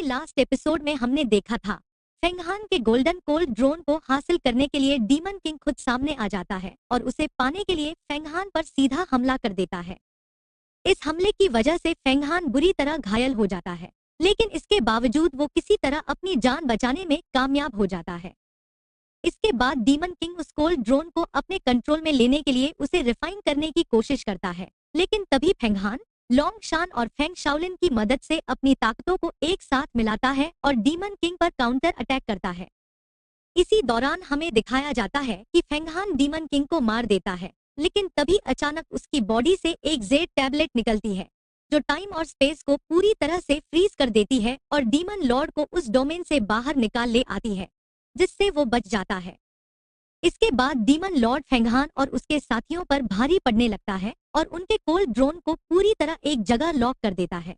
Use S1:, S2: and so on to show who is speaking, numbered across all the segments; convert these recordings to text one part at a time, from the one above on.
S1: Last episode में हमने देखा था, फेंगहान के गोल्डन कोल्ड ड्रोन को हासिल करने के लिए डीमन किंग खुद सामने आ जाता है और उसे पाने के लिए फेंगहान पर सीधा हमला कर देता है। इस हमले की वजह से फेंगहान बुरी तरह घायल हो जाता है, लेकिन इसके बावजूद वो किसी तरह अपनी जान बचाने में कामयाब हो जाता है। इसके बाद डीमन किंग उस कोल्ड ड्रोन को अपने कंट्रोल में लेने के लिए उसे रिफाइन करने की कोशिश करता है, लेकिन तभी फेंगहान लॉन्ग शान और फेंग शाओलिन की मदद से अपनी ताकतों को एक साथ मिलाता है और डीमन किंग पर काउंटर अटैक करता है। इसी दौरान हमें दिखाया जाता है कि फेंगहान डीमन किंग को मार देता है, लेकिन तभी अचानक उसकी बॉडी से एक जेड टैबलेट निकलती है जो टाइम और स्पेस को पूरी तरह से फ्रीज कर देती है और डीमन लॉर्ड को उस डोमेन से बाहर निकाल ले आती है, जिससे वो बच जाता है। इसके बाद डीमन लॉर्ड फेंगहान और उसके साथियों पर भारी पड़ने लगता है और उनके कोल्ड ड्रोन को पूरी तरह एक जगह लॉक कर देता है।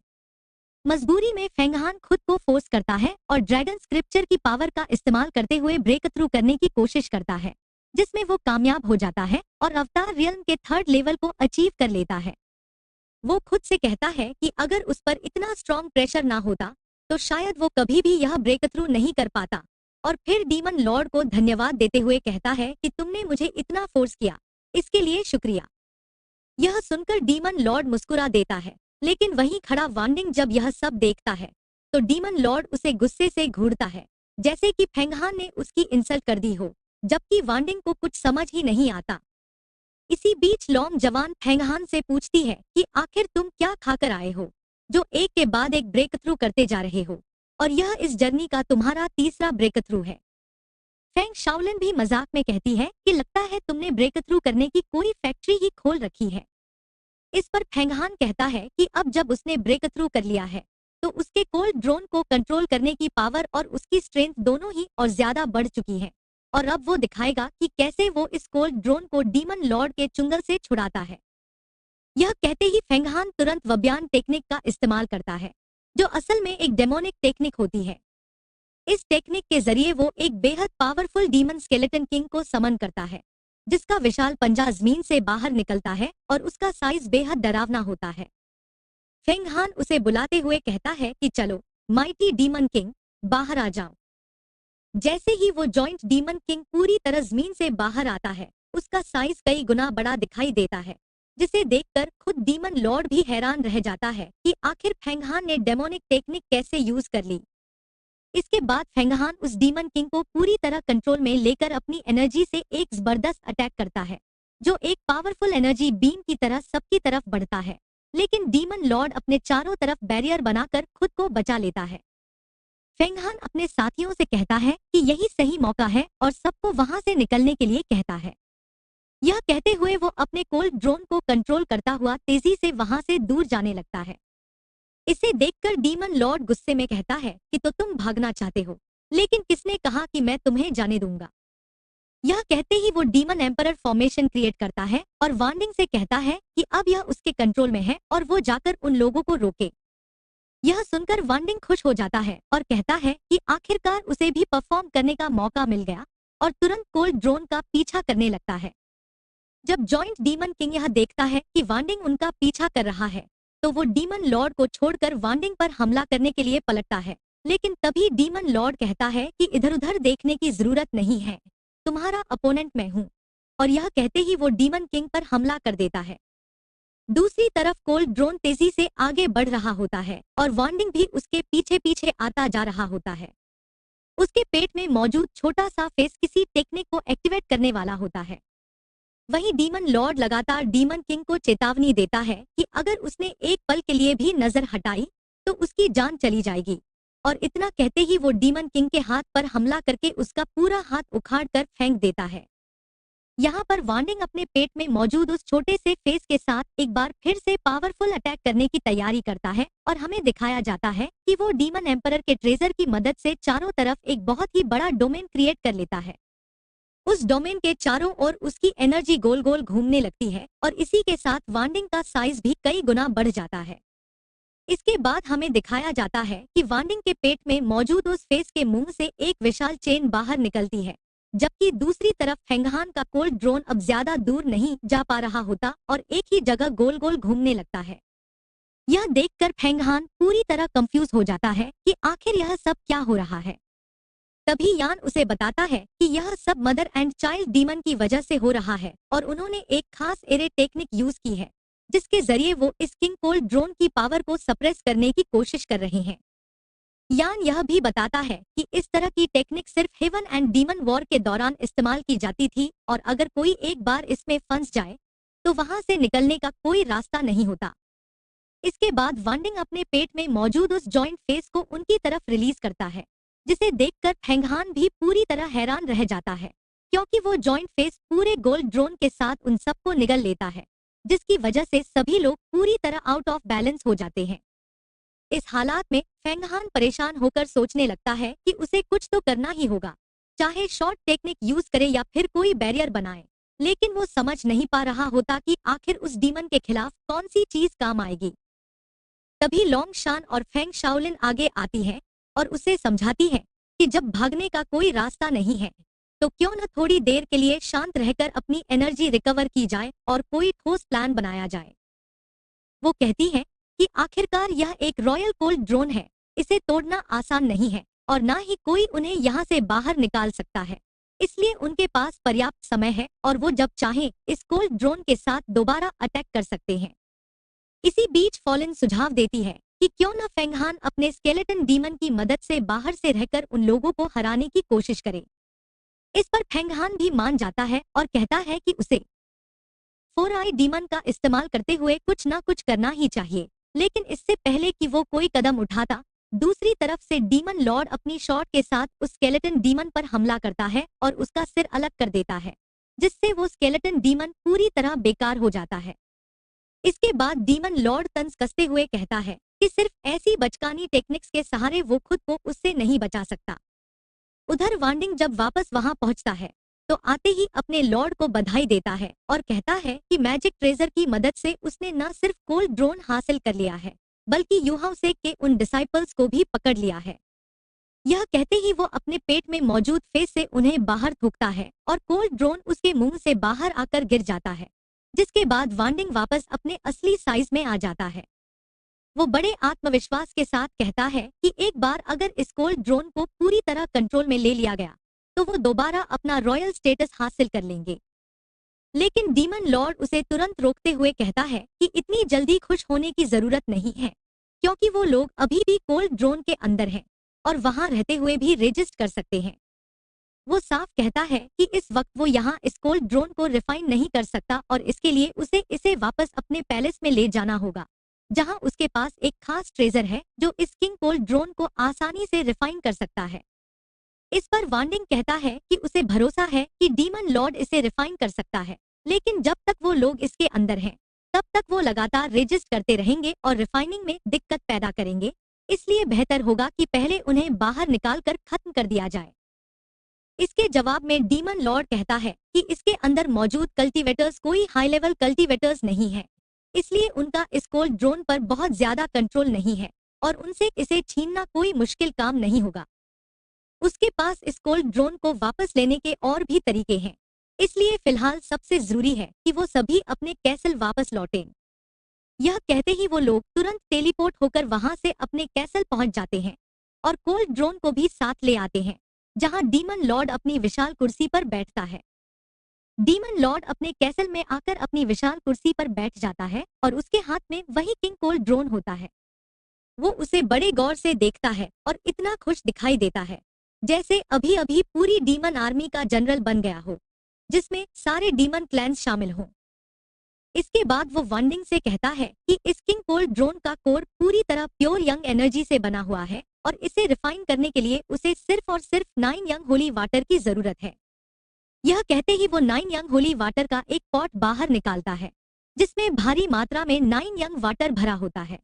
S1: मजबूरी में फेंगहान खुद को फोर्स करता है और ड्रैगन स्क्रिप्चर की पावर का इस्तेमाल करते हुए ब्रेक थ्रू करने की कोशिश करता है, जिसमें वो कामयाब हो जाता है और अवतार रियल्म के 3rd लेवल को अचीव कर लेता है। वो खुद से कहता है कि अगर उस पर इतना स्ट्रॉन्ग प्रेशर ना होता तो शायद वो कभी भी यह ब्रेक थ्रू नहीं कर पाता, और फिर डीमन लॉर्ड को धन्यवाद देते हुए कहता है कि तुमने मुझे इतना फोर्स किया, इसके लिए शुक्रिया। यह सुनकर डीमन लॉर्ड मुस्कुरा देता है, लेकिन वहीं खड़ा वांडिंग जब यह सब देखता है तो डीमन लॉर्ड उसे गुस्से से घूरता है, जैसे कि फेंगहान ने उसकी इंसल्ट कर दी हो, जबकि वांडिंग को कुछ समझ ही नहीं आता। इसी बीच लॉन्ग जवान फेंगहान से पूछती है कि आखिर तुम क्या खाकर आए हो, जो एक के बाद एक ब्रेक थ्रू करते जा रहे हो, और यह इस जर्नी का तुम्हारा तीसरा ब्रेक थ्रू है। फेंग शाओलिन भी मजाक में कहती है कि लगता है तुमने ब्रेक थ्रू करने की कोई फैक्ट्री ही खोल रखी है। इस पर फेंगहान कहता है कि अब जब उसने ब्रेक थ्रू कर लिया है तो उसके कोल्ड ड्रोन को कंट्रोल करने की पावर और उसकी स्ट्रेंथ दोनों ही और ज्यादा बढ़ चुकी है, और अब वो दिखाएगा कि कैसे वो इस कोल्ड ड्रोन को डीमन लॉर्ड के चुंगल से छुड़ाता है। यह कहते ही फेंगहान तुरंत वब्यान टेक्निक का इस्तेमाल करता है, जो असल में एक डेमोनिक टेक्निक होती है। इस टेक्निक के जरिए वो एक बेहद पावरफुल डीमन स्केलेटन किंग को समन करता है, जिसका विशाल पंजा जमीन से बाहर निकलता है और उसका साइज बेहद डरावना होता है। फेंगहान उसे बुलाते हुए कहता है कि चलो माइटी डीमन किंग, बाहर आ जाओ। जैसे ही वो जॉइंट डीमन किंग पूरी तरह जमीन से बाहर आता है, उसका साइज कई गुना बड़ा दिखाई देता है, जिसे देखकर खुद डीमन लॉर्ड भी हैरान रह जाता है कि आखिर फेंगहान ने डेमोनिक टेक्निक कैसे यूज कर ली। इसके बाद फेंगहान उस डीमन किंग को पूरी तरह कंट्रोल में लेकर अपनी एनर्जी से एक जबरदस्त अटैक करता है, जो एक पावरफुल एनर्जी बीम की तरह सबकी तरफ बढ़ता है, लेकिन डीमन लॉर्ड अपने चारों तरफ बैरियर बनाकर खुद को बचा लेता है। फेंगहान अपने साथियों से कहता है कि यही सही मौका है और सबको वहां से निकलने के लिए कहता है। यह कहते हुए वो अपने कोल्ड ड्रोन को कंट्रोल करता हुआ तेजी से वहां से दूर जाने लगता है। इसे देखकर डीमन लॉर्ड गुस्से में कहता है कि तो तुम भागना चाहते हो, लेकिन किसने कहा कि मैं तुम्हें जाने दूंगा। यह कहते ही वो डीमन एम्परर फॉर्मेशन क्रिएट करता है और वांडिंग से कहता है कि अब यह उसके कंट्रोल में है और वो जाकर उन लोगों को रोके। यह सुनकर वांडिंग खुश हो जाता है और कहता है कि आखिरकार उसे भी परफॉर्म करने का मौका मिल गया, और तुरंत कोल्ड ड्रोन का पीछा करने लगता है। जब जॉइंट डीमन किंग यह देखता है कि वांडिंग उनका पीछा कर रहा है तो वो डीमन लॉर्ड को छोड़कर वांडिंग पर हमला करने के लिए पलटता है, लेकिन तभी डीमन लॉर्ड कहता है कि इधर-उधर देखने की जरूरत नहीं है, तुम्हारा अपोनेंट मैं हूँ, और यह कहते ही वो डीमन किंग पर हमला कर देता है। दूसरी तरफ कोल्ड ड्रोन तेजी से आगे बढ़ रहा होता है और वांडिंग भी उसके पीछे पीछे आता जा रहा होता है। उसके पेट में मौजूद छोटा सा फेस किसी टेक्निक को एक्टिवेट करने वाला होता है। वहीं डीमन लॉर्ड लगातार डीमन किंग को चेतावनी देता है कि अगर उसने एक पल के लिए भी नजर हटाई तो उसकी जान चली जाएगी, और इतना कहते ही वो डीमन किंग के हाथ पर हमला करके उसका पूरा हाथ उखाड़ कर फेंक देता है। यहाँ पर वांडिंग अपने पेट में मौजूद उस छोटे से फेस के साथ एक बार फिर से पावरफुल अटैक करने की तैयारी करता है, और हमें दिखाया जाता है कि वो डीमन एम्परर के ट्रेजर की मदद से चारों तरफ एक बहुत ही बड़ा डोमेन क्रिएट कर लेता है। उस डोमेन के चारों ओर उसकी एनर्जी गोल गोल घूमने लगती है और इसी के साथ वांडिंग का साइज भी कई गुना बढ़ जाता है। इसके बाद हमें दिखाया जाता है कि वांडिंग के पेट में मौजूद उस फेस के मुंह से एक विशाल चेन बाहर निकलती है, जबकि दूसरी तरफ फेंगहान का कोल्ड ड्रोन अब ज्यादा दूर नहीं जा पा रहा होता और एक ही जगह गोल गोल घूमने लगता है। यह देखकर फेंगहान पूरी तरह कंफ्यूज हो जाता है कि आखिर यह सब क्या हो रहा है। तभी यान उसे बताता है कि यह सब मदर एंड चाइल्ड डीमन की वजह से हो रहा है और उन्होंने एक खास एरे टेक्निक यूज की है जिसके जरिए वो इस किंग कोल्ड ड्रोन की पावर को सप्रेस करने की कोशिश कर रहे हैं। यान यह भी बताता है कि इस तरह की टेक्निक सिर्फ हेवन एंड डीमन वॉर के दौरान इस्तेमाल की जाती थी और अगर कोई एक बार इसमें फंस जाए तो वहां से निकलने का कोई रास्ता नहीं होता। इसके बाद वांडिंग अपने पेट में मौजूद उस जॉइंट फेस को उनकी तरफ रिलीज करता है जिसे देखकर फेंगहान भी पूरी तरह हैरान रह जाता है क्योंकि वो जॉइंट फेस पूरे गोल्ड ड्रोन के साथ उन सबको निगल लेता है जिसकी वजह से सभी लोग पूरी तरह आउट ऑफ बैलेंस हो जाते हैं। इस हालात में फेंगहान परेशान होकर सोचने लगता है कि उसे कुछ तो करना ही होगा, चाहे शॉर्ट टेक्निक यूज करे या फिर कोई बैरियर बनाए, लेकिन वो समझ नहीं पा रहा होता कि आखिर उस डीमन के खिलाफ कौन सी चीज काम आएगी। तभी लोंग शान और फेंग शाओलिन आगे आती है और उसे समझाती है कि जब भागने का कोई रास्ता नहीं है तो क्यों न थोड़ी देर के लिए शांत रहकर अपनी एनर्जी रिकवर की जाए और कोई ठोस प्लान बनाया जाए। वो कहती है कि आखिरकार यह एक रॉयल कोल्ड ड्रोन है, इसे तोड़ना आसान नहीं है और ना ही कोई उन्हें यहाँ से बाहर निकाल सकता है, इसलिए उनके पास पर्याप्त समय है और वो जब चाहें इस कोल्ड ड्रोन के साथ दोबारा अटैक कर सकते हैं। इसी बीच फॉलिन सुझाव देती है कि क्यों न फेंगहान अपने स्केलेटन डीमन की मदद से बाहर से रहकर उन लोगों को हराने की कोशिश करे। इस पर फेंगहान भी मान जाता है और कहता है कि उसे 4 आई डीमन का इस्तेमाल करते हुए कुछ ना कुछ करना ही चाहिए, लेकिन इससे पहले कि वो कोई कदम उठाता, दूसरी तरफ से डीमन लॉर्ड अपनी शॉट के साथ उस स्केलेटन डीमन पर हमला करता है और उसका सिर अलग कर देता है, जिससे वो स्केलेटन डीमन पूरी तरह बेकार हो जाता है। इसके बाद डीमन लॉर्ड तंज कसते हुए कहता है कि सिर्फ ऐसी बचकानी टेक्निक्स के सहारे वो खुद को उससे नहीं बचा सकता। उधर वांडिंग जब वापस वहां पहुंचता है तो आते ही अपने लॉर्ड को बधाई देता है और कहता है कि मैजिक ट्रेजर की मदद से उसने न सिर्फ कोल्ड ड्रोन हासिल कर लिया है बल्कि यूहाउसेक के उन डिसाइपल्स को भी पकड़ लिया है। यह कहते ही वो अपने पेट में मौजूद फेस से उन्हें बाहर थूकता है और कोल्ड ड्रोन उसके मुंह से बाहर आकर गिर जाता है, जिसके बाद वांडिंग वापस अपने असली साइज में आ जाता है। वो बड़े आत्मविश्वास के साथ कहता है कि एक बार अगर इस कोल्ड ड्रोन को पूरी तरह कंट्रोल में ले लिया गया तो वो दोबारा अपना रॉयल स्टेटस हासिल कर लेंगे। लेकिन डीमन लॉर्ड उसे तुरंत रोकते हुए कहता है कि इतनी जल्दी खुश होने की जरूरत नहीं है, क्योंकि वो लोग अभी भी कोल्ड ड्रोन के अंदर हैं और वहां रहते हुए भी रेजिस्ट कर सकते हैं। वो साफ कहता है कि इस वक्त वो यहाँ इस कोल्ड ड्रोन को रिफाइन नहीं कर सकता और इसके लिए उसे इसे वापस अपने पैलेस में ले जाना होगा, जहां उसके पास एक खास ट्रेजर है जो इस किंग कोल्ड ड्रोन को आसानी से रिफाइन कर सकता है। इस पर वांडिंग कहता है कि उसे भरोसा है कि डीमन लॉर्ड इसे रिफाइन कर सकता है, लेकिन जब तक वो लोग इसके अंदर हैं, तब तक वो लगातार रेजिस्ट करते रहेंगे और रिफाइनिंग में दिक्कत पैदा करेंगे, इसलिए बेहतर होगा कि पहले उन्हें बाहर निकालकर खत्म कर दिया जाए। इसके जवाब में डीमन लॉर्ड कहता है कि इसके अंदर मौजूद कल्टीवेटर्स कोई हाई लेवल कल्टीवेटर्स नहीं है, इसलिए उनका इस कोल्ड ड्रोन पर बहुत ज्यादा कंट्रोल नहीं है और उनसे इसे छीनना कोई मुश्किल काम नहीं होगा। उसके पास इस कोल्ड ड्रोन को वापस लेने के और भी तरीके हैं, इसलिए फिलहाल सबसे जरूरी है कि वो सभी अपने कैसल वापस लौटें। यह कहते ही वो लोग तुरंत टेलीपोर्ट होकर वहां से अपने कैसल पहुंच जाते हैं और कोल्ड ड्रोन को भी साथ ले आते हैं, जहां डीमन लॉर्ड अपनी विशाल कुर्सी पर बैठता है। डीमन लॉर्ड अपने कैसल में आकर अपनी विशाल कुर्सी पर बैठ जाता है और उसके हाथ में वही किंग कोल्ड ड्रोन होता है। वो उसे बड़े गौर से देखता है और इतना खुश दिखाई देता है जैसे अभी अभी पूरी डीमन आर्मी का जनरल बन गया हो, जिसमें सारे डीमन क्लैंस शामिल हों। इसके बाद वो वांडिंग से कहता है कि इस किंग कोल्ड ड्रोन का कोर पूरी तरह प्योर यंग एनर्जी से बना हुआ है और इसे रिफाइन करने के लिए उसे सिर्फ और सिर्फ 9 यंग होली वाटर की जरूरत है। यह कहते ही वो 9 यंग होली वाटर का एक पॉट बाहर निकालता है, जिसमें भारी मात्रा में 9 यंग वाटर भरा होता है।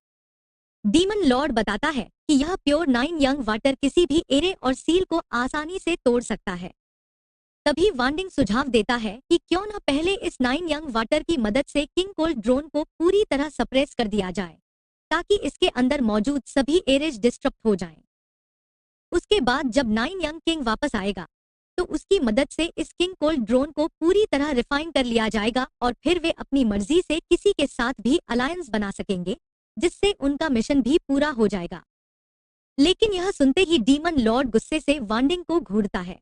S1: डीमन लॉर्ड बताता है कि यह प्योर 9 यंग वाटर किसी भी एरे और सील को आसानी से तोड़ सकता है। तभी वांडिंग सुझाव देता है कि क्यों न पहले इस 9 यंग वाटर की मदद से किंग कोल्ड ड्रोन को पूरी तरह सप्रेस कर दिया जाए, ताकि इसके अंदर मौजूद सभी एरेज डिस्ट्रप्ट हो जाएं। उसके बाद जब 9 यंग किंग वापस आएगा तो उसकी मदद से इस किंग कोल्ड ड्रोन को पूरी तरह रिफाइन कर लिया जाएगा और फिर वे अपनी मर्जी से किसी के साथ भी अलायंस बना सकेंगे, जिससे उनका मिशन भी पूरा हो जाएगा। लेकिन यह सुनते ही डीमन लॉर्ड गुस्से से वांडिंग को घूरता है।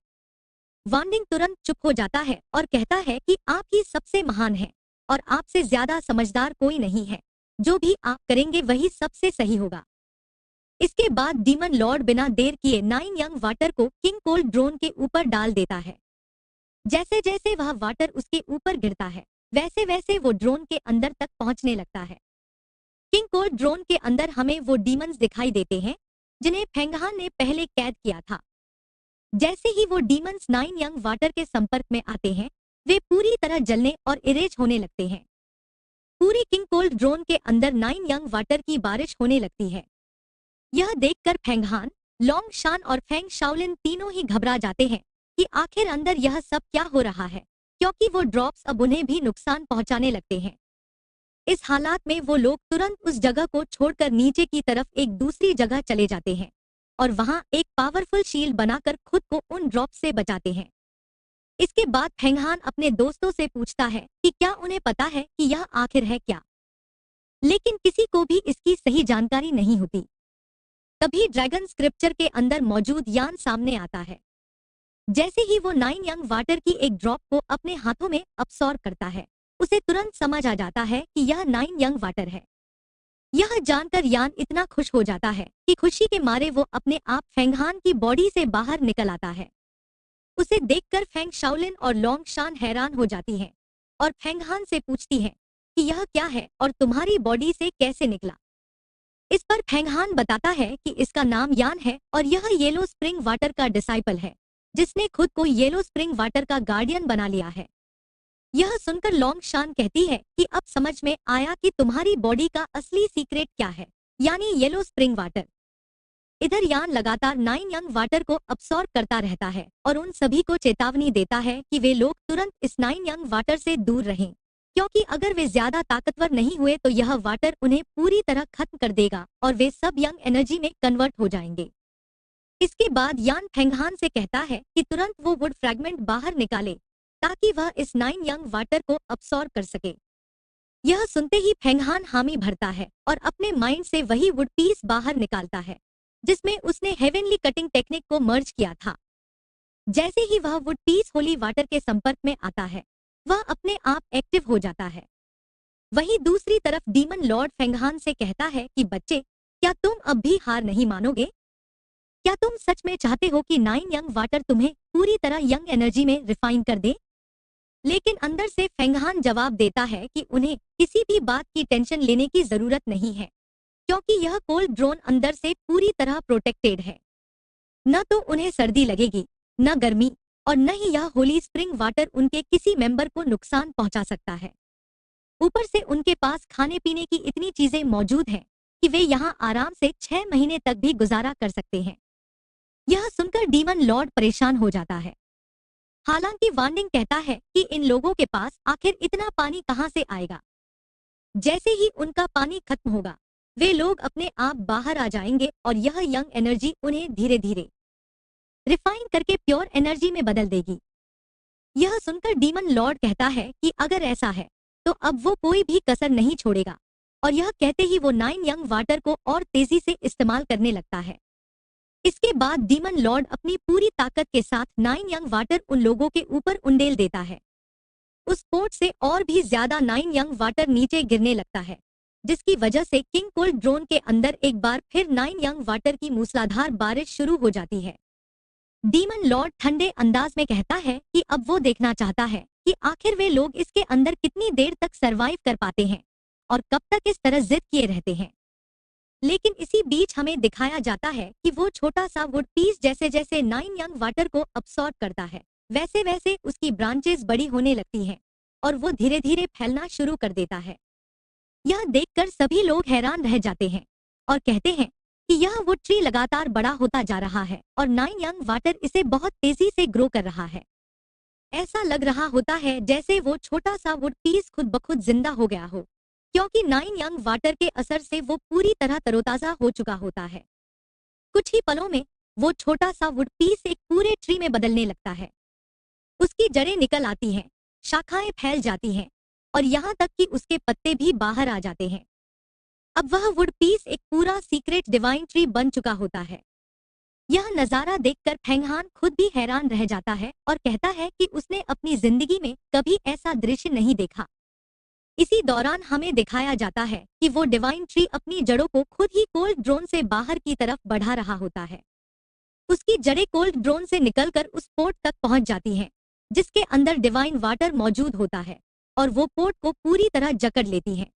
S1: वांडिंग तुरंत चुप हो जाता है और कहता है कि आप ही सबसे महान हैं और आपसे ज्यादा समझदार कोई नहीं है। जो भी आप करेंगे वही सबसे सही होगा। इसके बाद डीमन लॉर्ड बिना देर किए 9 यंग वाटर को किंग कोल्ड ड्रोन के ऊपर डाल देता है। जैसे जैसे वह वाटर उसके ऊपर गिरता है, वैसे वैसे वो ड्रोन के अंदर तक पहुंचने लगता है। किंग कोल्ड ड्रोन के अंदर हमें वो डीमंस दिखाई देते हैं जिन्हें फेंगहान ने पहले कैद किया था। जैसे ही वो डीमंस 9 यंग वाटर के संपर्क में आते हैं, वे पूरी तरह जलने और इरेज होने लगते हैं। पूरी किंग कोल्ड ड्रोन के अंदर 9 यंग वाटर की बारिश होने लगती है। यह देखकर फेंगहान, लॉन्ग शान और फेंग शाओलिन तीनों ही घबरा जाते हैं कि आखिर अंदर यह सब क्या हो रहा है, क्योंकि वो ड्रॉप्स अब उन्हें भी नुकसान पहुंचाने लगते हैं। इस हालात में वो लोग तुरंत उस जगह को छोड़कर नीचे की तरफ एक दूसरी जगह चले जाते हैं और वहां एक पावरफुल शील्ड बनाकर खुद को उन ड्रॉप से बचाते हैं। इसके बाद फेंगहान अपने दोस्तों से पूछता है कि क्या उन्हें पता है कि यह आखिर है क्या, लेकिन किसी को भी इसकी सही जानकारी नहीं होती। तभी ड्रैगन स्क्रिप्चर के अंदर मौजूद यान सामने आता है। जैसे ही वो 9 यंग वाटर की एक ड्रॉप को अपने हाथों में अब्सॉर्ब करता है, उसे तुरंत समझ आ जाता है कि यह 9 यंग वाटर है। यह जानकर यान इतना खुश हो जाता है कि खुशी के मारे वो अपने आप फेंगहान की बॉडी से बाहर निकल आता है। उसे देखकर फेंग शाओलिन और लॉन्ग शान हैरान हो जाती हैं और फेंगहान से पूछती हैं कि यह क्या है और तुम्हारी बॉडी से कैसे निकला। इस पर फेंगहान बताता है कि इसका नाम यान है और यह येलो स्प्रिंग वाटर का डिसाइपल है, जिसने खुद को येलो स्प्रिंग वाटर का गार्डियन बना लिया है। यह सुनकर लॉन्ग शान कहती है कि अब समझ में आया कि तुम्हारी बॉडी का असली सीक्रेट क्या है, यानी येलो स्प्रिंग वाटर। इधर यान लगातार 9 यंग वाटर को अब्सॉर्ब करता रहता है और उन सभी को चेतावनी देता है कि वे लोग तुरंत इस 9 यंग वाटर से दूर रहें, क्योंकि अगर वे ज्यादा ताकतवर नहीं हुए तो यह वाटर उन्हें पूरी तरह खत्म कर देगा और वे सब यंग एनर्जी में कन्वर्ट हो जाएंगे। इसके बाद यान फेंगहान से कहता है कि तुरंत वो वुड फ्रैगमेंट बाहर निकाले ताकि वह इस 9 यंग वाटर को अब्सॉर्ब कर सके। यह सुनते ही फेंगहान हामी भरता है और अपने माइंड से वही वुड पीस बाहर निकालता है जिसमें उसने हेवनली कटिंग टेक्निक को मर्ज किया था। जैसे ही वह वुड पीस होली वाटर के संपर्क में आता है, वह अपने आप एक्टिव हो जाता है। वहीं दूसरी तरफ डीमन लॉर्ड फेंगहान से कहता है कि बच्चे, क्या तुम अब भी हार नहीं मानोगे? क्या तुम सच में चाहते हो कि 9 यंग वाटर तुम्हें पूरी तरह यंग एनर्जी में रिफाइन कर दे? लेकिन अंदर से फेंगहान जवाब देता है कि उन्हें किसी भी बात की टेंशन लेने की जरूरत नहीं है, क्योंकि यह कोल्ड ड्रोन अंदर से पूरी तरह प्रोटेक्टेड है। न तो उन्हें सर्दी लगेगी, न गर्मी, और न ही यह होली स्प्रिंग वाटर उनके किसी मेंबर को नुकसान पहुंचा सकता है। ऊपर से उनके पास खाने पीने की इतनी चीजें मौजूद हैं कि वे यहाँ आराम से 6 महीने तक भी गुजारा कर सकते हैं। यह सुनकर डीमन लॉर्ड परेशान हो जाता है। हालांकि वांडिंग कहता है कि इन लोगों के पास आखिर इतना पानी कहां से आएगा। जैसे ही उनका पानी खत्म होगा, वे लोग अपने आप बाहर आ जाएंगे और यह यंग एनर्जी उन्हें धीरे धीरे रिफाइन करके प्योर एनर्जी में बदल देगी। यह सुनकर डीमन लॉर्ड कहता है कि अगर ऐसा है तो अब वो कोई भी कसर नहीं छोड़ेगा, और यह कहते ही वो 9 यंग वाटर को और तेजी से इस्तेमाल करने लगता है। इसके बाद डीमन लॉर्ड अपनी पूरी ताकत के साथ 9 यंग वाटर उन लोगों के ऊपर उंडेल देता है। उस पोर्ट से और भी ज्यादा 9 यंग वाटर नीचे गिरने लगता है, जिसकी वजह से किंग कोल्ड ड्रोन के अंदर एक बार फिर 9 यंग वाटर की मूसलाधार बारिश शुरू हो जाती है। डीमन लॉर्ड ठंडे अंदाज में कहता है कि अब वो देखना चाहता है कि आखिर वे लोग इसके अंदर कितनी देर तक सरवाइव कर पाते हैं और कब तक इस तरह जिद किए रहते हैं। लेकिन इसी बीच हमें दिखाया जाता है कि वो छोटा सा वुड पीस जैसे जैसे 9 यंग वाटर को अब्सॉर्ब करता है, वैसे वैसे उसकी ब्रांचेस बड़ी होने लगती हैं और वो धीरे धीरे फैलना शुरू कर देता है। यह देखकर सभी लोग हैरान रह जाते हैं और कहते हैं कि यह वुड ट्री लगातार बड़ा होता जा रहा है और 9 यंग वाटर इसे बहुत तेजी से ग्रो कर रहा है। ऐसा लग रहा होता है जैसे वो छोटा सा वुड पीस खुद ब खुद जिंदा हो गया हो, क्योंकि 9 यंग वाटर के असर से वो पूरी तरह तरोताजा हो चुका होता है। कुछ ही पलों में वो छोटा सा वुड पीस एक पूरे ट्री में बदलने लगता है। उसकी जड़ें निकल आती हैं, शाखाएं फैल जाती हैं और यहाँ तक कि उसके पत्ते भी बाहर आ जाते हैं। अब वह वुड पीस एक पूरा सीक्रेट डिवाइन ट्री बन चुका होता है। यह नजारा देखकर फेंगहान खुद भी हैरान रह जाता है और कहता है कि उसने अपनी जिंदगी में कभी ऐसा दृश्य नहीं देखा। इसी दौरान हमें दिखाया जाता है कि वो डिवाइन ट्री अपनी जड़ों को खुद ही कोल्ड ड्रोन से बाहर की तरफ बढ़ा रहा होता है। उसकी जड़ें कोल्ड ड्रोन से निकलकर उस पोर्ट तक पहुंच जाती हैं, जिसके अंदर डिवाइन वाटर मौजूद होता है, और वो पोर्ट को पूरी तरह जकड़ लेती हैं।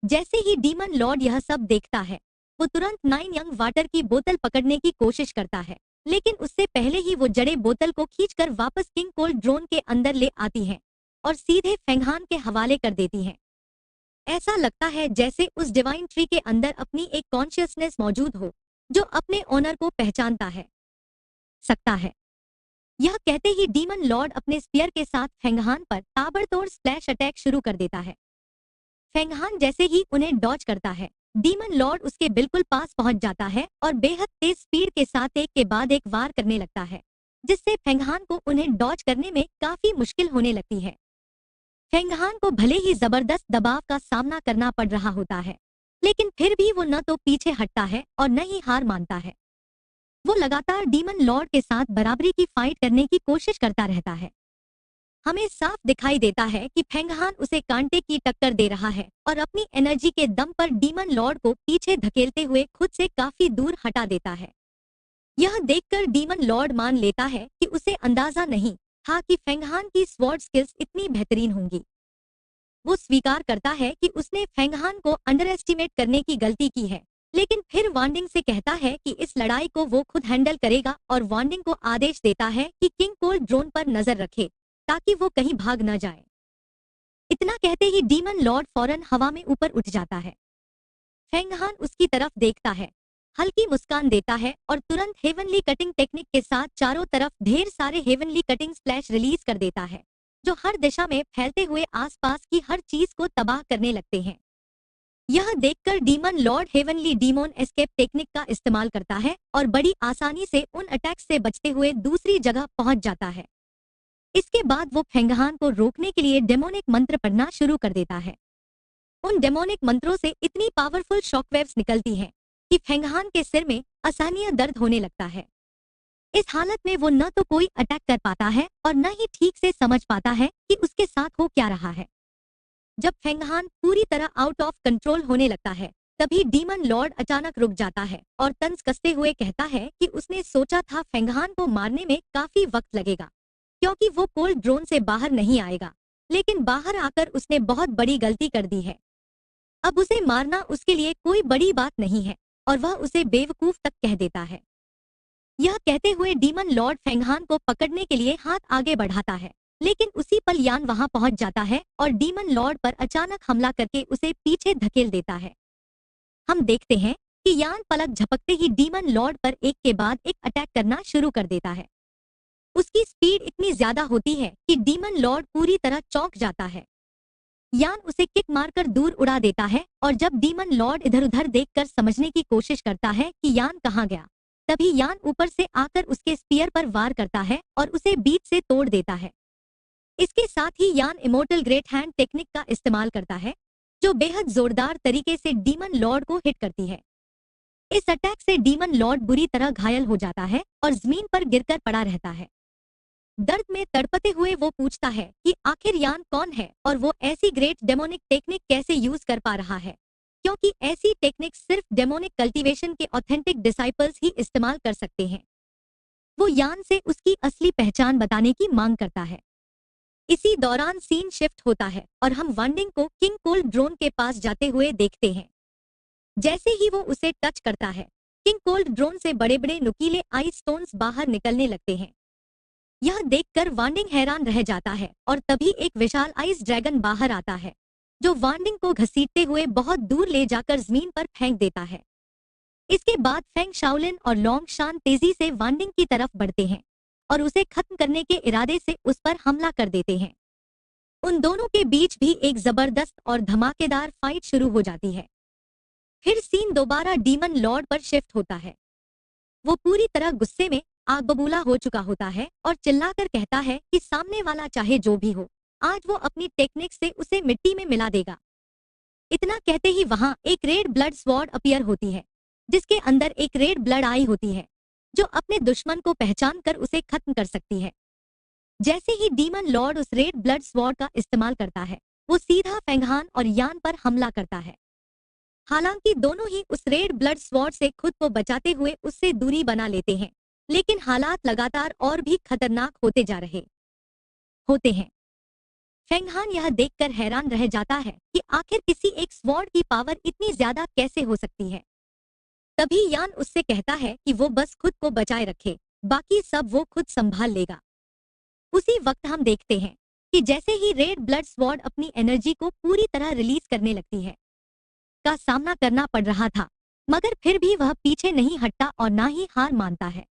S1: जैसे ही डीमन लॉर्ड यह सब देखता है, वो तुरंत 9 यंग वाटर की बोतल पकड़ने की कोशिश करता है, लेकिन उससे पहले ही वो जड़ें बोतल को खींचकर वापस किंग कोल्ड ड्रोन के अंदर ले आती हैं और सीधे फेंगहान के हवाले कर देती हैं। ऐसा लगता है जैसे उस डिवाइन ट्री के अंदर अपनी एक कॉन्शियसनेस मौजूद हो, जो अपने ओनर को पहचानता है सकता है। यह कहते ही डीमन लॉर्ड अपने स्पीयर के साथ फेंगहान पर ताबड़तोड़ स्प्लैश अटैक शुरू कर देता है। फेंगहान जैसे ही उन्हें डॉज करता है, डीमन लॉर्ड उसके बिल्कुल पास पहुंच जाता है और बेहद तेज स्पीड के साथ एक के बाद एक वार करने लगता है, जिससे फेंगहान को उन्हें डॉज करने में काफी मुश्किल होने लगती है। फेंगहान को भले ही जबरदस्त दबाव का सामना करना पड़ रहा होता है, लेकिन फिर भी वो न तो पीछे हटता है और न ही हार मानता है। वो लगातार डीमन लॉर्ड के साथ बराबरी की फाइट करने की कोशिश करता रहता है। हमें साफ दिखाई देता है कि फेंगहान उसे कांटे की टक्कर दे रहा है और अपनी एनर्जी के दम पर डीमन लॉर्ड को पीछे धकेलते हुए खुद से काफी दूर हटा देता है। यह देखकर डीमन लॉर्ड मान लेता है कि उसे अंदाजा नहीं था कि फेंगहान की स्वॉर्ड स्किल्स इतनी बेहतरीन होंगी। वो स्वीकार करता है कि उसने फेंगहान को अंडर एस्टिमेट करने की गलती की है, लेकिन फिर वांडिंग से कहता है कि इस लड़ाई को वो खुद हैंडल करेगा और वांडिंग को आदेश देता है कि किंग कोल्ड ड्रोन पर नजर रखे ताकि वो कहीं भाग न जाए। इतना कहते ही डीमन लॉर्ड फौरन हवा में ऊपर उठ जाता है। फेंगहान उसकी तरफ देखता है, हल्की मुस्कान देता है और तुरंत हेवनली कटिंग टेक्निक के साथ चारों तरफ ढेर सारे हेवनली कटिंग स्प्लैश रिलीज कर देता है, जो हर दिशा में फैलते हुए आसपास की हर चीज को तबाह करने लगते हैं। यह देखकर demon Lord heavenly डीमोन escape technique का इस्तेमाल करता है और बड़ी आसानी से उन अटैक्स से बचते हुए दूसरी जगह पहुंच जाता है। इसके बाद वो फेंगहान को रोकने के लिए डेमोनिक मंत्र पढ़ना शुरू कर देता है। उन डेमोनिक मंत्रों से इतनी पावरफुल शॉकवेव्स निकलती हैं कि फेंगहान के सिर में असहनीय दर्द होने लगता है। इस हालत में वो न तो कोई अटैक कर पाता है और न ही ठीक से समझ पाता है कि उसके साथ हो क्या रहा है। जब फेंगहान पूरी तरह आउट ऑफ कंट्रोल होने लगता है, तभी डीमन लॉर्ड अचानक रुक जाता है और तंज कसते हुए कहता है कि उसने सोचा था फेंगहान को मारने में काफी वक्त लगेगा, क्योंकि वो कोल्ड ड्रोन से बाहर नहीं आएगा, लेकिन बाहर आकर उसने बहुत बड़ी गलती कर दी है। अब उसे मारना उसके लिए कोई बड़ी बात नहीं है और वह उसे बेवकूफ तक कह देता है। यह कहते हुए डीमन लॉर्ड फेंगहान को पकड़ने के लिए हाथ आगे बढ़ाता है, लेकिन उसी पल यान वहां पहुंच जाता है और डीमन लॉर्ड पर अचानक हमला करके उसे पीछे धकेल देता है। हम देखते हैं कि यान पलक झपकते ही डीमन लॉर्ड पर एक के बाद एक अटैक करना शुरू कर देता है। उसकी स्पीड इतनी ज्यादा होती है कि डीमन लॉर्ड पूरी तरह चौंक जाता है। यान उसे किक मारकर दूर उड़ा देता है और जब डीमन लॉर्ड इधर उधर देखकर समझने की कोशिश करता है कि यान कहाँ गया, तभी यान ऊपर से आकर उसके स्पीयर पर वार करता है और उसे बीच से तोड़ देता है। इसके साथ ही यान इमोर्टल ग्रेट हैंड टेक्निक का इस्तेमाल करता है, जो बेहद जोरदार तरीके से डीमन लॉर्ड को हिट करती है। इस अटैक से डीमन लॉर्ड बुरी तरह घायल हो जाता है और जमीन पर गिरकर पड़ा रहता है। दर्द में तड़पते हुए वो पूछता है कि आखिर यान कौन है और वो ऐसी ग्रेट डेमोनिक टेक्निक कैसे यूज कर पा रहा है, क्योंकि ऐसी टेक्निक सिर्फ डेमोनिक कल्टीवेशन के ऑथेंटिक डिसाइपल्स ही इस्तेमाल कर सकते हैं। वो यान से उसकी असली पहचान बताने की मांग करता है। इसी दौरान सीन शिफ्ट होता है और हम वांडिंग को किंग कोल्ड ड्रोन के पास जाते हुए देखते हैं। जैसे ही वो उसे टच करता है, किंग कोल्ड ड्रोन से बड़े बड़े नुकीले आइस स्टोन्स बाहर निकलने लगते हैं। यह देखकर वांडिंग हैरान रह जाता है और तभी एक विशाल आइस ड्रैगन बाहर आता है, जो वांडिंग को घसीटते हुए बहुत दूर ले जाकर जमीन पर फेंक देता है। इसके बाद फेंग शाओलिन और लॉन्ग शान तेजी से वांडिंग की तरफ बढ़ते हैं और उसे खत्म करने के इरादे से उस पर हमला कर देते हैं। उन दोनों के बीच भी एक जबरदस्त और धमाकेदार फाइट शुरू हो जाती है। फिर सीन दोबारा डीमन लॉर्ड पर शिफ्ट होता है। वो पूरी तरह गुस्से में आग बबूला हो चुका होता है और चिल्लाकर कहता है कि सामने वाला चाहे जो भी हो, आज वो अपनी टेक्निक से उसे मिट्टी में मिला देगा। इतना कहते ही वहां एक रेड ब्लड स्वॉर्ड अपीयर होती है, जिसके अंदर एक रेड ब्लड आई होती है, जो अपने दुश्मन को पहचान कर उसे खत्म कर सकती है। जैसे ही डीमन लॉर्ड उस रेड ब्लड स्वॉर्ड का इस्तेमाल करता है, वो सीधा फेंगहान और यान पर हमला करता है। हालांकि दोनों ही उस रेड ब्लड स्वॉर्ड से खुद को बचाते हुए उससे दूरी बना लेते हैं, लेकिन हालात लगातार और भी खतरनाक होते जा रहे होते हैं। फेंगहान यह देखकर हैरान रह जाता है कि आखिर किसी एक स्वॉर्ड की पावर इतनी ज्यादा कैसे हो सकती है। तभी यान उससे कहता है कि वो बस खुद को बचाए रखे, बाकी सब वो खुद संभाल लेगा। उसी वक्त हम देखते हैं कि जैसे ही रेड ब्लड स्वॉर्ड अपनी एनर्जी को पूरी तरह रिलीज करने लगती है, का सामना करना पड़ रहा था, मगर फिर भी वह पीछे नहीं हटता और ना ही हार मानता है।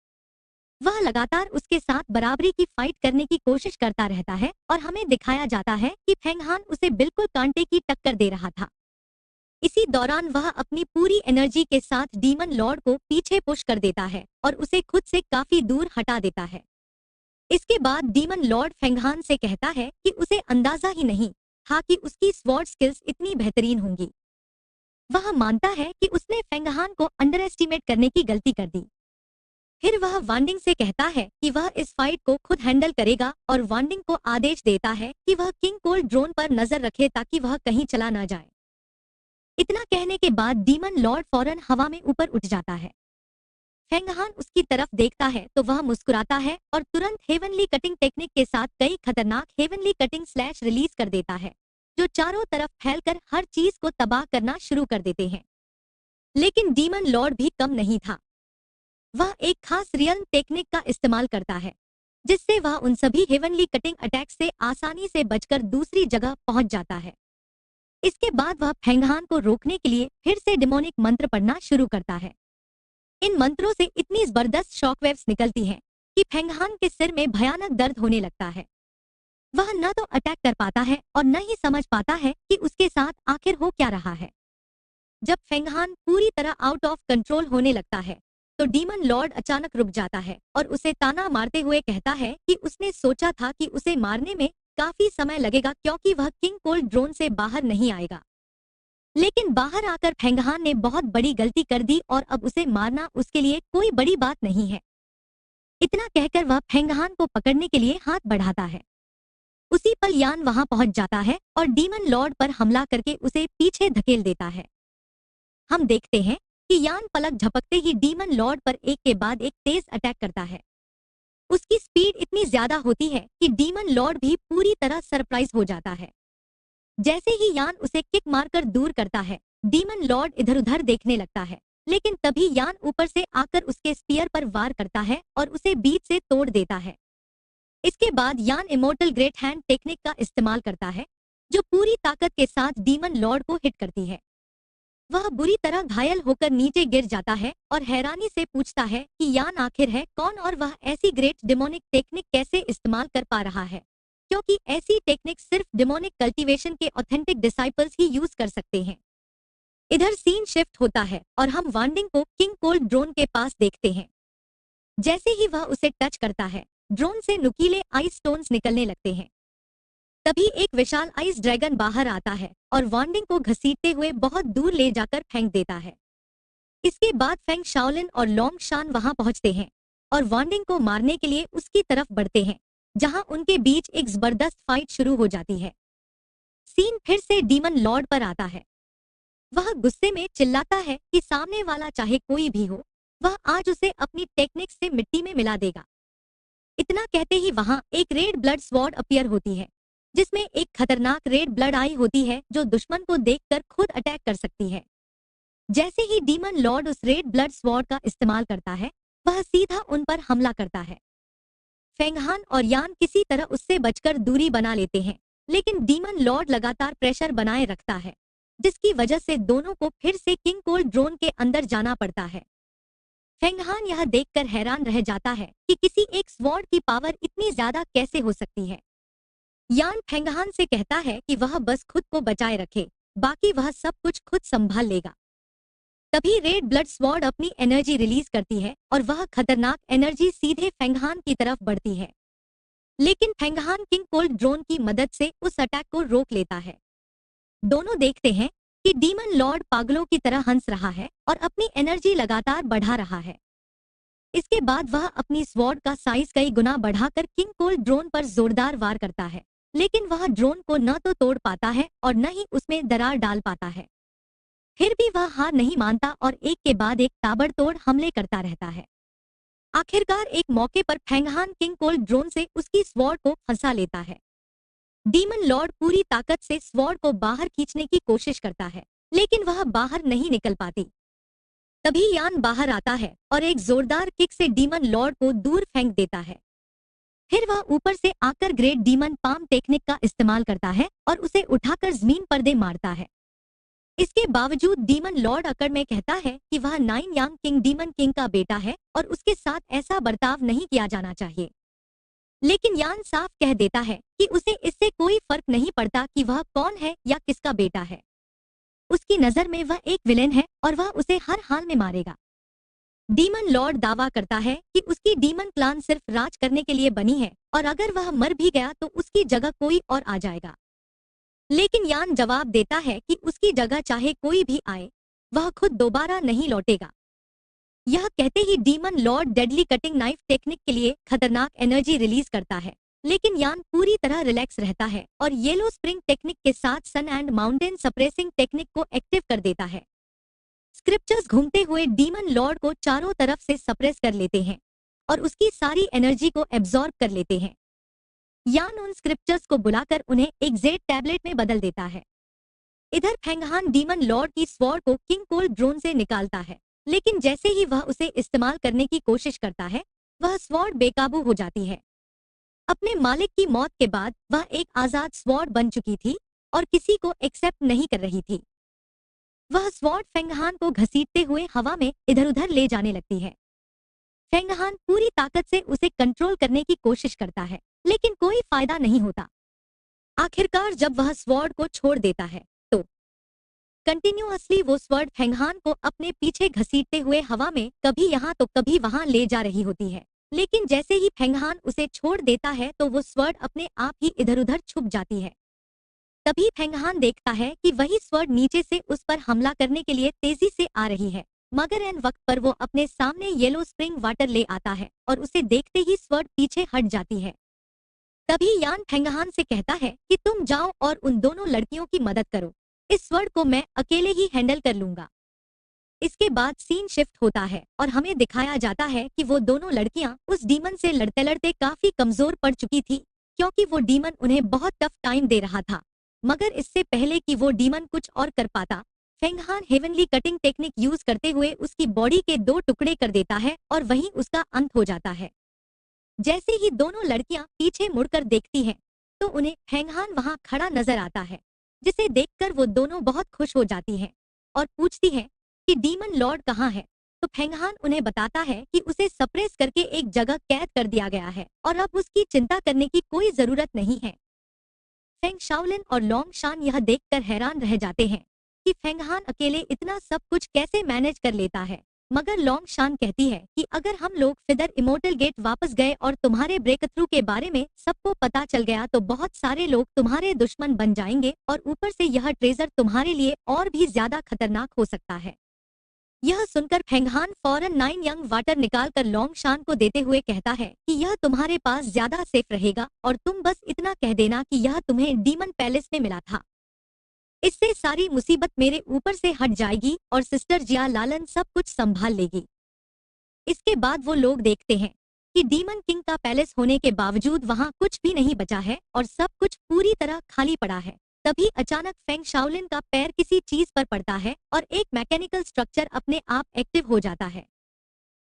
S1: वह लगातार उसके साथ बराबरी की फाइट करने की कोशिश करता रहता है और हमें दिखाया जाता है कि फेंगहान उसे बिल्कुल कांटे की टक्कर दे रहा था। इसी दौरान वह अपनी पूरी एनर्जी के साथ डीमन लॉर्ड को पीछे पुश कर देता है और उसे खुद से काफी दूर हटा देता है। इसके बाद डीमन लॉर्ड फेंगहान से कहता है कि उसे अंदाजा ही नहीं था कि उसकी स्वॉर्ड स्किल्स इतनी बेहतरीन होंगी। वह मानता है कि उसने फेंगहान को अंडर एस्टिमेट करने की गलती कर दी। फिर वह वांडिंग से कहता है कि वह इस फाइट को खुद हैंडल करेगा और वांडिंग को आदेश देता है कि वह किंग कोल ड्रोन पर नजर रखे ताकि वह कहीं चला ना जाए। इतना कहने के बाद डीमन लॉर्ड फौरन हवा में ऊपर उठ जाता है। फेंगहान उसकी तरफ देखता है तो वह मुस्कुराता है और तुरंत हेवनली कटिंग टेक्निक के साथ कई खतरनाक हेवनली कटिंग स्लैश रिलीज कर देता है, जो चारों तरफ फैलकर हर चीज को तबाह करना शुरू कर देते हैं। लेकिन डीमन लॉर्ड भी कम नहीं था। वह एक खास रियल टेक्निक का इस्तेमाल करता है, जिससे वह उन सभी हेवनली कटिंग अटैक से आसानी से बचकर दूसरी जगह पहुंच जाता है। इसके बाद वह फेंगहान को रोकने के लिए फिर से डिमोनिक मंत्र पढ़ना शुरू करता है। इन मंत्रों से इतनी जबरदस्त शॉकवेव्स निकलती हैं कि फेंगहान के सिर में भयानक दर्द होने लगता है। वह न तो अटैक कर पाता है और न ही समझ पाता है कि उसके साथ आखिर हो क्या रहा है। जब फेंगहान पूरी तरह आउट ऑफ कंट्रोल होने लगता है, तो डीमन लॉर्ड अचानक रुक जाता है और उसे ताना मारते हुए कहता है कि उसने सोचा था कि उसे मारने में काफी समय लगेगा क्योंकि वह किंग कोल ड्रोन से बाहर नहीं आएगा। लेकिन बाहर आकर फेंगहान ने बहुत बड़ी गलती कर दी और अब उसे मारना उसके लिए कोई बड़ी बात नहीं है। इतना कहकर वह फेंगहान को पकड़ने के लिए हाथ बढ़ाता है। उसी पल यान वहां पहुंच जाता है और डीमन लॉर्ड पर हमला करके उसे पीछे धकेल देता है। हम देखते हैं कि यान पलक झपकते ही डीमन लॉर्ड पर एक के बाद एक तेज अटैक करता है। उसकी स्पीड इतनी ज्यादा होती है कि डीमन लॉर्ड भी पूरी तरह सरप्राइज हो जाता है। जैसे ही यान उसे किक मारकर दूर करता है, डीमन लॉर्ड इधर उधर देखने लगता है, लेकिन तभी यान ऊपर से आकर उसके स्पीयर पर वार करता है और उसे बीच से तोड़ देता है। इसके बाद यान इमोर्टल ग्रेट हैंड टेक्निक का इस्तेमाल करता है, जो पूरी ताकत के साथ डीमन लॉर्ड को हिट करती है। वह बुरी तरह घायल होकर नीचे गिर जाता है और हैरानी से पूछता है कि यान आखिर है कौन और वह ऐसी ग्रेट डिमोनिक टेक्निक कैसे इस्तेमाल कर पा रहा है, क्योंकि ऐसी टेक्निक सिर्फ डिमोनिक कल्टीवेशन के ऑथेंटिक डिसाइपल्स ही यूज कर सकते हैं। इधर सीन शिफ्ट होता है और हम वांडिंग को किंग कोल ड्रोन के पास देखते हैं। जैसे ही वह उसे टच करता है, ड्रोन से नुकीले आइस स्टोन्स निकलने लगते हैं। तभी एक विशाल आइस ड्रैगन बाहर आता है और वांडिंग को घसीटते हुए बहुत दूर ले जाकर फेंक देता है। इसके बाद फेंग शाओलिन और लोंग शान वहां पहुंचते हैं और वांडिंग को मारने के लिए उसकी तरफ बढ़ते हैं, जहां उनके बीच एक जबरदस्त फाइट शुरू हो जाती है। सीन फिर से डीमन लॉर्ड पर आता है। वह गुस्से में चिल्लाता है कि सामने वाला चाहे कोई भी हो, वह आज उसे अपनी टेक्निक से मिट्टी में मिला देगा। इतना कहते ही वहां एक रेड ब्लड स्वॉर्ड अपीयर होती है, जिसमें एक खतरनाक रेड ब्लड आई होती है जो दुश्मन को देखकर खुद अटैक कर सकती है। जैसे ही डीमन लॉर्ड उस रेड ब्लड स्वॉर्ड का इस्तेमाल करता है, वह सीधा उन पर हमला करता है। फेंगहान और यान किसी तरह उससे बचकर दूरी बना लेते हैं, लेकिन डीमन लॉर्ड लगातार प्रेशर बनाए रखता है, जिसकी वजह से दोनों को फिर से किंग कोल ड्रोन के अंदर जाना पड़ता है। फेंगहान यह देखकर हैरान रह जाता है कि किसी एक स्वॉर्ड की पावर इतनी ज्यादा कैसे हो सकती है। यान फेंगहान से कहता है कि वह बस खुद को बचाए रखे, बाकी वह सब कुछ खुद संभाल लेगा। तभी रेड ब्लड स्वॉर्ड अपनी एनर्जी रिलीज करती है और वह खतरनाक एनर्जी सीधे फेंगहान की तरफ बढ़ती है। लेकिन फेंगहान किंग कोल ड्रोन की मदद से उस अटैक को रोक लेता है। दोनों देखते हैं कि कि डीमन लॉर्ड पागलों की तरह हंस रहा है और अपनी एनर्जी लगातार बढ़ा रहा है। इसके बाद वह अपनी स्वॉर्ड का साइज कई गुना बढ़ाकर किंग कोल्ड ड्रोन पर जोरदार वार करता है, लेकिन वह ड्रोन को न तो तोड़ पाता है और न ही उसमें दरार डाल पाता है। फिर भी वह हार नहीं मानता और एक के बाद एक ताबड़तोड़ हमले करता रहता है। आखिरकार एक मौके पर फेंगहान किंग कोल्ड ड्रोन से उसकी स्वॉर्ड को फंसा लेता है। डीमन लॉर्ड पूरी ताकत से स्वॉर्ड को बाहर खींचने की कोशिश करता है, लेकिन वह बाहर नहीं निकल पाती। तभी यान बाहर आता है और एक जोरदार किक से डीमन लॉर्ड को दूर फेंक देता है। फिर वह ऊपर से आकर ग्रेट डीमन पाम टेक्निक का इस्तेमाल करता है और उसे उठाकर जमीन पर दे मारता है। इसके बावजूद डीमन लॉर्ड अकड़ में कहता है कि वह नाइन यांग किंग डीमन किंग का बेटा है और उसके साथ ऐसा बर्ताव नहीं किया जाना चाहिए। लेकिन यान साफ कह देता है कि उसे इससे कोई फर्क नहीं पड़ता कि वह कौन है या किसका बेटा है। उसकी नजर में वह एक विलेन है और वह उसे हर हाल में मारेगा। डीमन लॉर्ड दावा करता है कि उसकी डीमन क्लान सिर्फ राज करने के लिए बनी है और अगर वह मर भी गया तो उसकी जगह कोई और आ जाएगा। लेकिन यान जवाब देता है कि उसकी जगह चाहे कोई भी आए, वह खुद दोबारा नहीं लौटेगा। यह कहते ही demon lord deadly cutting knife technique के लिए खतरनाक एनर्जी रिलीज करता है, लेकिन यान पूरी तरह रिलैक्स रहता है और येलो स्प्रिंग टेक्निक के साथ सन एंड माउंटेन सप्रेसिंग टेक्निक को एक्टिव कर देता है। स्क्रिप्चर्स घूमते हुए डीमन लॉर्ड को चारों तरफ से सप्रेस कर लेते हैं और उसकी सारी एनर्जी को एब्जॉर्ब कर लेते हैं। यान उन स्क्रिप्चर्स को बुलाकर उन्हें एक जेड टैबलेट में बदल देता है। इधर फेंगहान डीमन लॉर्ड की स्वॉर्ड को किंग कोल्ड ड्रोन से निकालता है, लेकिन जैसे ही वह उसे इस्तेमाल करने की कोशिश करता है, वह स्वॉर्ड बेकाबू हो जाती है। अपने मालिक की मौत के बाद वह एक आजाद स्वॉर्ड बन चुकी थी और किसी को एक्सेप्ट नहीं कर रही थी। वह स्वॉर्ड फेंगहान को घसीटते हुए हवा में इधर उधर ले जाने लगती है। फेंगहान पूरी ताकत से उसे कंट्रोल करने की कोशिश करता है, लेकिन कोई फायदा नहीं होता। आखिरकार जब वह स्वॉर्ड को छोड़ देता है तो कंटिन्यूअसली वो स्वॉर्ड फेंगहान को अपने पीछे घसीटते हुए हवा में कभी यहाँ तो कभी वहां ले जा रही होती है। लेकिन जैसे ही फेंगहान उसे छोड़ देता है तो वो स्वॉर्ड अपने आप ही इधर उधर छुप जाती है। तभी फेंगहान देखता है कि वही स्वॉर्ड नीचे से उस पर हमला करने के लिए तेजी से आ रही है, मगर एन वक्त पर वो अपने सामने येलो स्प्रिंग वाटर ले आता है और उसे देखते ही स्वॉर्ड पीछे हट जाती है। तभी यान फेंगहान से कहता है कि तुम जाओ और उन दोनों लड़कियों की मदद करो, इस स्वॉर्ड को मैं अकेले ही हैंडल कर लूंगा। इसके बाद सीन शिफ्ट होता है और हमें दिखाया जाता है कि वो दोनों लड़कियां उस डीमन से लड़ते लड़ते काफी कमजोर पड़ चुकी थी, क्योंकि वो डीमन उन्हें बहुत टफ टाइम दे रहा था। मगर इससे पहले कि वो डीमन कुछ और कर पाता, फेंगहान हेवनली कटिंग टेक्निक यूज करते हुए उसकी बॉडी के 2 टुकड़े कर देता है और वहीं उसका अंत हो जाता है। जैसे ही दोनों लड़कियां पीछे मुड़कर देखती हैं, तो उन्हें फेंगहान वहां खड़ा नजर आता है, जिसे देखकर वो दोनों बहुत खुश हो जाती हैं और पूछती हैं कि डीमन लॉर्ड कहाँ है। तो फेंगहान उन्हें बताता है कि उसे सप्रेस करके एक जगह कैद कर दिया गया है और अब उसकी चिंता करने की कोई जरूरत नहीं है। फेंग शाओलिन और लॉन्ग शान यह देखकर हैरान रह जाते हैं कि फेंगहान अकेले इतना सब कुछ कैसे मैनेज कर लेता है। मगर लॉन्ग शान कहती है कि अगर हम लोग फिदर इमोर्टल गेट वापस गए और तुम्हारे ब्रेक थ्रू के बारे में सबको पता चल गया तो बहुत सारे लोग तुम्हारे दुश्मन बन जाएंगे और ऊपर से यह ट्रेजर तुम्हारे लिए और भी ज्यादा खतरनाक हो सकता है। यह सुनकर फेंगहान फौरन 9 यंग वाटर निकाल कर लॉन्ग शान को देते हुए कहता है कि यह तुम्हारे पास ज्यादा सेफ रहेगा और तुम बस इतना कह देना कि यह तुम्हें डीमन पैलेस में मिला था। इससे सारी मुसीबत मेरे ऊपर से हट जाएगी और सिस्टर जिया लालन सब कुछ संभाल लेगी। इसके बाद वो लोग देखते हैं कि डीमन किंग का पैलेस होने के बावजूद वहां कुछ भी नहीं बचा है और सब कुछ पूरी तरह खाली पड़ा है। तभी अचानक फेंग शाओलिन का पैर किसी चीज पर पड़ता है और एक मैकेनिकल स्ट्रक्चर अपने आप एक्टिव हो जाता है।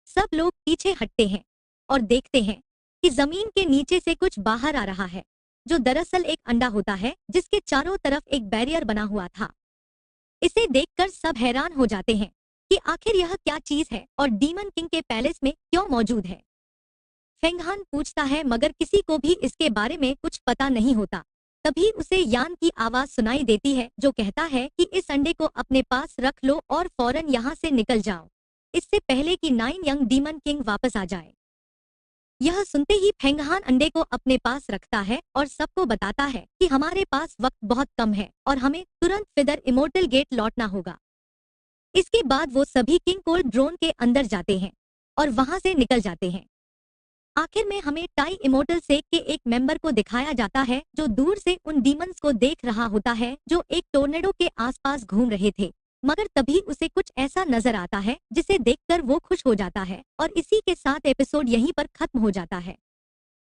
S1: सब लोग पीछे हटते हैं और देखते हैं कि जमीन के नीचे से कुछ बाहर आ रहा है, जो दरअसल एक अंडा होता है जिसके चारों तरफ एक बैरियर बना हुआ था। इसे देखकर सब हैरान हो जाते हैं कि आखिर यह क्या चीज है और डीमन किंग के पैलेस में क्यों मौजूद है। फेंगहान पूछता है मगर किसी को भी इसके बारे में कुछ पता नहीं होता। तभी उसे यान की आवाज सुनाई देती है जो कहता है कि इस अंडे को अपने पास रख लो और फौरन यहाँ से निकल जाओ, इससे पहले कि 9 यंग डीमन किंग वापस आ जाए। यह सुनते ही फेंगहान अंडे को अपने पास रखता है और सबको बताता है कि हमारे पास वक्त बहुत कम है और हमें तुरंत फिदर इमोर्टल गेट लौटना होगा। इसके बाद वो सभी किंग कोल्ड ड्रोन के अंदर जाते हैं और वहां से निकल जाते हैं। आखिर में हमें टाई इमोर्टल सेक के एक मेंबर को दिखाया जाता है जो दूर से उन डीमंस को देख रहा होता है जो एक टोर्नेडो के आसपास घूम रहे थे, मगर तभी उसे कुछ ऐसा नजर आता है जिसे देखकर वो खुश हो जाता है और इसी के साथ एपिसोड यहीं पर खत्म हो जाता है।